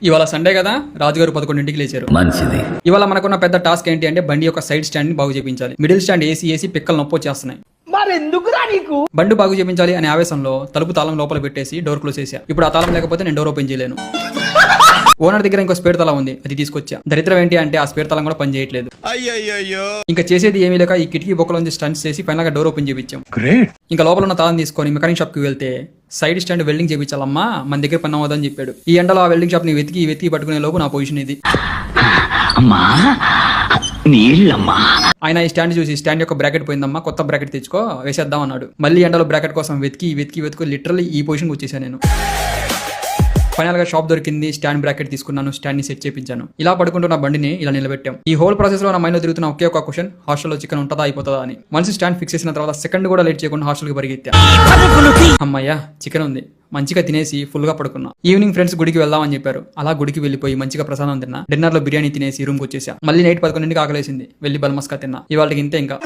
ఇవాళ సండే కదా, రాజుగారు 11ంటికి లేచారు. మంచిది. ఇవాళ మనకున్న పెద్ద టాస్క్ ఏంటి అంటే బండి యొక్క సైడ్ స్టాండ్ ని బాగు చేయించాలి. మిడిల్ స్టాండ్ ఏసీ పిక్కలు నొప్పి వచ్చేస్తున్నాయి. బండి బాగు చేయించాలి అనే ఆవేశంలో తలుపు తాళం లోపల పెట్టేసి డోర్ క్లోజ్ చేశా. ఇప్పుడు ఆ తాళం లేకపోతే నేను డోర్ ఓపెన్ చేయలేను. ఓనర్ దగ్గర ఇంకో స్పేర్ తాళం ఉంది, అది తీసుకొచ్చా. దరిద్రం ఏంటి అంటే ఆ స్పేర్ తాళం కూడా పని చేయట్లేదు. ఇంకా చేసేది ఏమీ లేక ఈ కిటికీ బొక్కలోంచి స్టంట్స్ చేసి ఫైనల్ గా డోర్ ఓపెన్ చేయించాం. ఇంకా లోపల ఉన్న తాళం తీసుకొని మెకానిక్ షాప్ కి వెళ్తే సైడ్ స్టాండ్ వెల్డింగ్ చేయించాలమ్మా, మన దగ్గర పని అవ్వదని చెప్పాడు. ఈ ఎండలో ఆ వెల్డింగ్ షాప్ ని వెతికి పట్టుకునే లోపు నా పొజిషన్ ఇది. ఆయన ఈ స్టాండ్ చూసి స్టాండ్ యొక్క బ్రాకెట్ పోయిందమ్మా, కొత్త బ్రాకెట్ తెచ్చుకో వేసేద్దాం అన్నాడు. మళ్ళీ ఎండలో బ్రాకెట్ కోసం వెతికి లిటరల్లీ ఈ పొజిషన్ వచ్చేసాను నేను. ఫైనల్ గా షాప్ దొరికింది, స్టాండ్ బ్రాకెట్ తీసుకున్నాను, స్టాండ్ ని సెట్ చేయించాను. ఇలా పడుకుంటున్న బండిని ఇలా నిలబెట్టాం. ఈ హోల్ ప్రాసెస్ లో నా మైండ్ లో తిరుగుతున్న ఒకే ఒక క్వశ్చన్, హాస్టల్లో చికెన్ ఉంటుందా అయిపోతుందా అని. మనిషి స్టాండ్ ఫిక్స్ చేసిన తర్వాత సెకండ్ కూడా లేట్ చేయకుండా హాస్టల్ కి పరిగెత్తా. అమ్మయ్యా చికెన్ ఉంది, మంచిగా తినేసి ఫుల్ గా పడుకున్నా. ఈవినింగ్ ఫ్రెండ్స్ గుడికి వెళ్దామని చెప్పారు. అలా గుడికి వెళ్ళిపోయి మంచిగా ప్రసాదం తిన్నా. డిన్నర్ లో బిర్యానీ తినేసి రూమ్ కి వచ్చేసా. మళ్ళీ నైట్ 11ంటికి ఆకలేసింది, వెళ్ళి బల్మస్కా తిన్నా. ఇవాళకి ఇంతే ఇంకా.